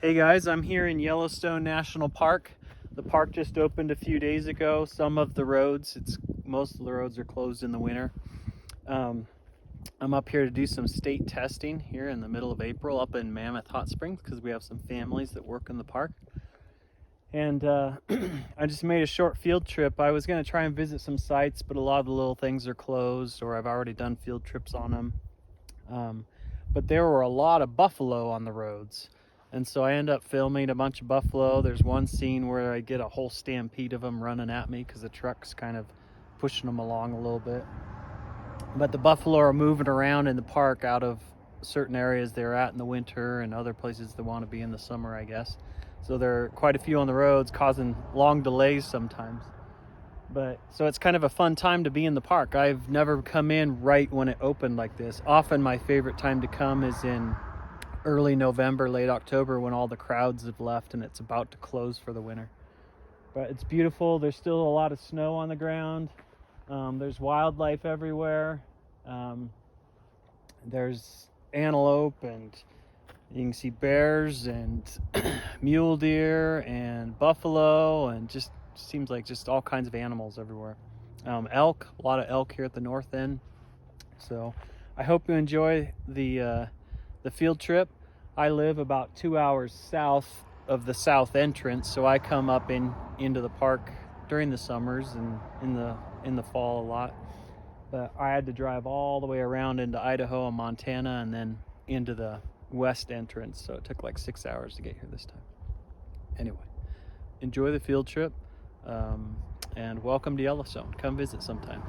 Hey guys, I'm here in Yellowstone National Park. The park just opened a few days ago. Some of the roads, most of the roads are closed in the winter. I'm up here to do some state testing here in the middle of April up in Mammoth Hot Springs because we have some families that work in the park. And I just made a short field trip. I was going to try and visit some sites, but a lot of the little things are closed or I've already done field trips on them. But there were a lot of buffalo on the roads. And so I end up filming a bunch of buffalo. There's one scene where I get a whole stampede of them running at me because the truck's kind of pushing them along a little bit. But the buffalo are moving around in the park out of certain areas they're at in the winter and other places they want to be in the summer, I guess. So there are quite a few on the roads, causing long delays sometimes. So it's kind of a fun time to be in the park. I've never come in right when it opened like this. Often my favorite time to come is in early November, late October, when all the crowds have left and it's about to close for the winter. But it's beautiful. There's still a lot of snow on the ground. There's wildlife everywhere. There's antelope, and you can see bears and mule deer and buffalo, and just seems like just all kinds of animals everywhere. Elk, a lot of elk here at the north end. So I hope you enjoy the field trip. I live about 2 hours south of the south entrance, so I come up into the park during the summers and in the fall a lot. But I had to drive all the way around into Idaho and Montana and then into the west entrance, so it took like 6 hours to get here this time. Anyway, enjoy the field trip, and welcome to Yellowstone. Come visit sometime.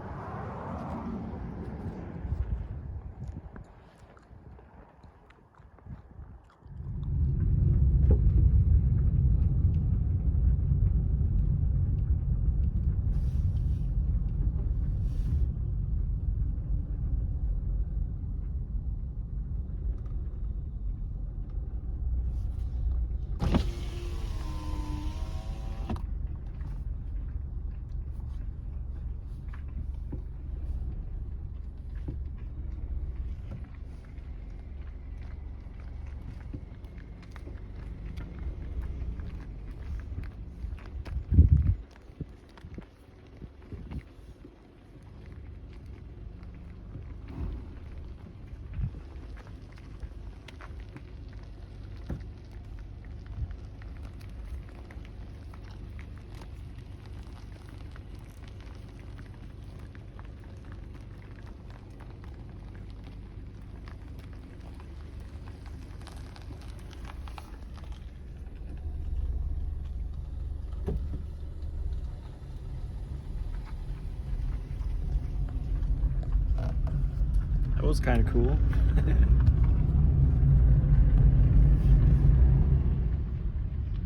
That was kind of cool.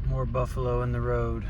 More buffalo in the road.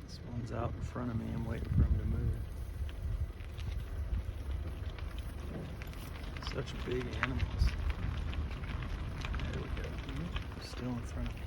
This one's out in front of me. I'm waiting for him to move. Such big animals. There we go. Still in front of me.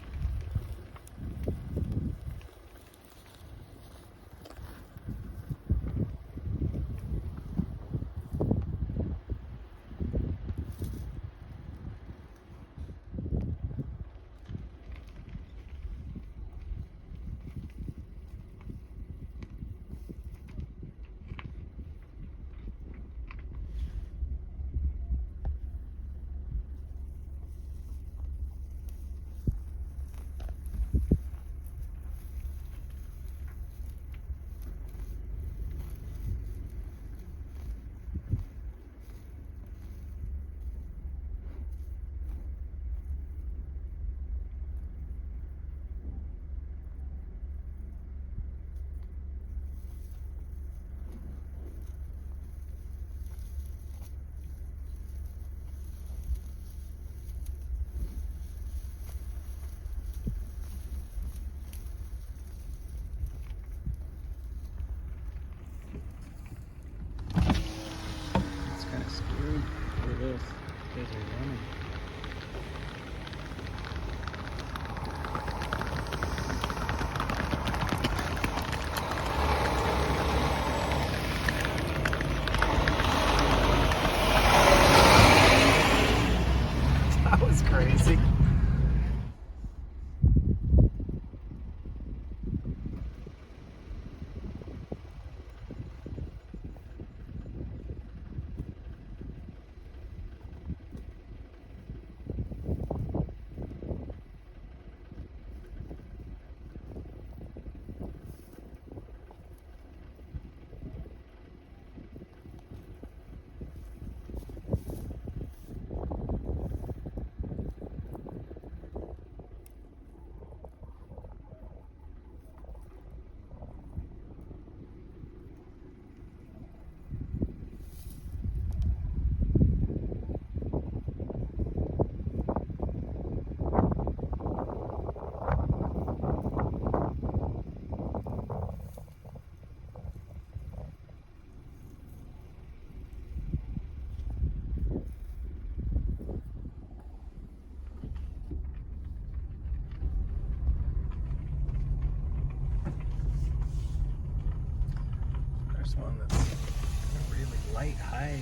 There's one that's a really light hide.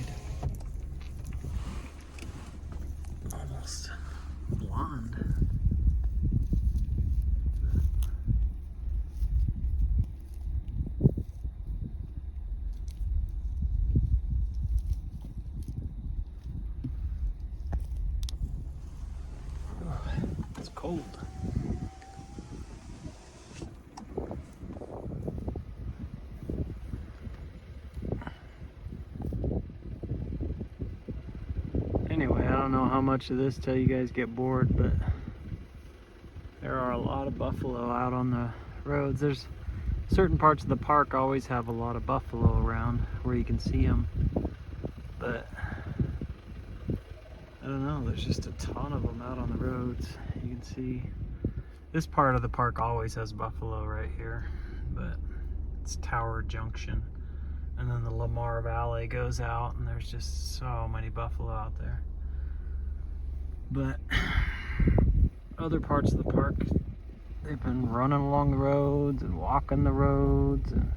Almost blonde. Oh, it's cold. Anyway, I don't know how much of this till you guys get bored, but there are a lot of buffalo out on the roads. There's certain parts of the park always have a lot of buffalo around where you can see them, but I don't know, there's just a ton of them out on the roads. You can see this part of the park always has buffalo right here, but it's Tower Junction, and then the Lamar Valley goes out and there's just so many buffalo out there. But other parts of the park, they've been running along the roads and walking the roads and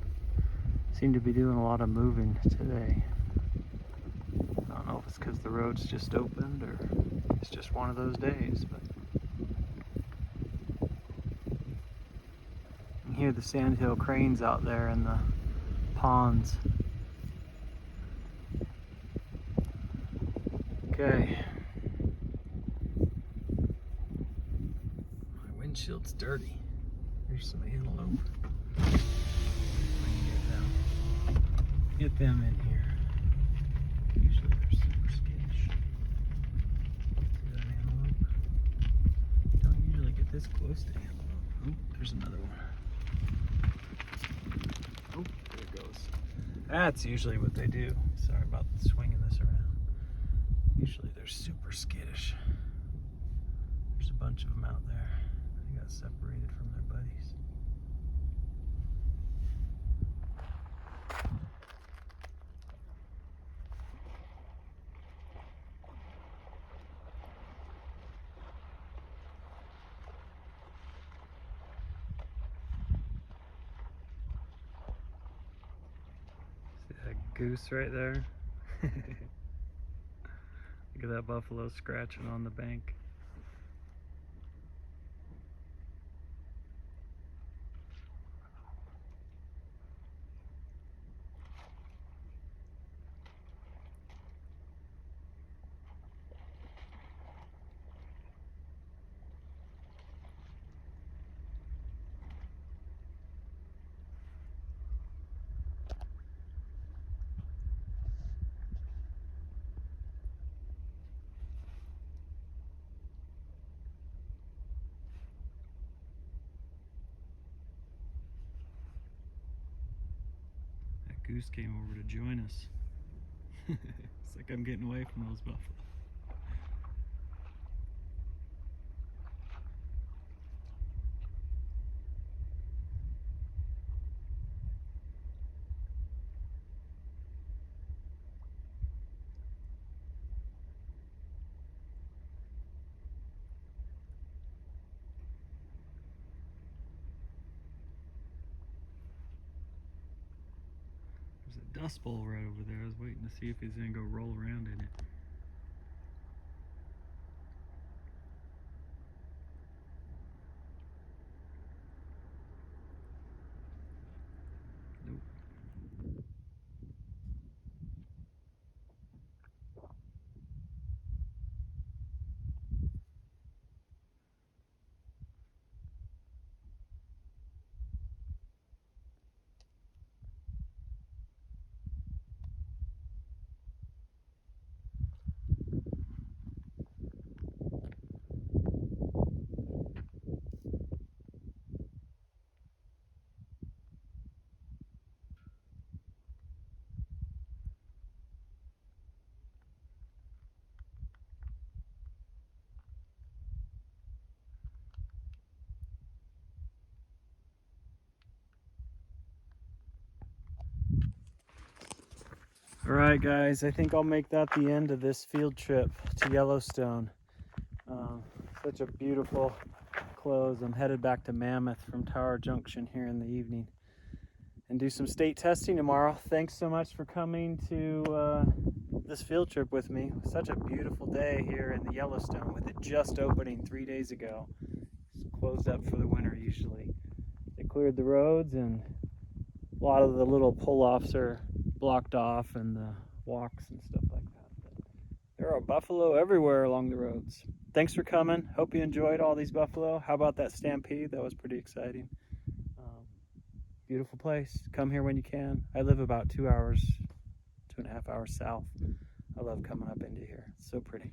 seem to be doing a lot of moving today. I don't know if it's because the roads just opened or it's just one of those days, but you can hear the sandhill cranes out there in the ponds. Okay. My windshield's dirty. Here's some antelope. I can get them in here. Usually they're super skittish. See that antelope? Don't usually get this close to antelope. Oh, there's another one. Oh, there it goes. That's usually what they do. Sorry about swinging this around. Usually they're super skittish. There's a bunch of them out there. They got separated from their buddies. See that goose right there? Look at that buffalo scratching on the bank. That goose came over to join us. It's like I'm getting away from those buffalo. There's a dust bowl right over there. I was waiting to see if he's gonna go roll around in it. Nope. Alright guys, I think I'll make that the end of this field trip to Yellowstone. Such a beautiful close. I'm headed back to Mammoth from Tower Junction here in the evening. and do some state testing tomorrow. Thanks so much for coming to this field trip with me. Such a beautiful day here in the Yellowstone, with it just opening 3 days ago. It's closed up for the winter usually. They cleared the roads, and a lot of the little pull-offs are blocked off, and the walks and stuff like that. But there are buffalo everywhere along the roads. Thanks for coming. Hope you enjoyed all these buffalo. How about that stampede? That was pretty exciting. Beautiful place. Come here when you can. I live about 2.5 hours south. I love coming up into here. It's so pretty.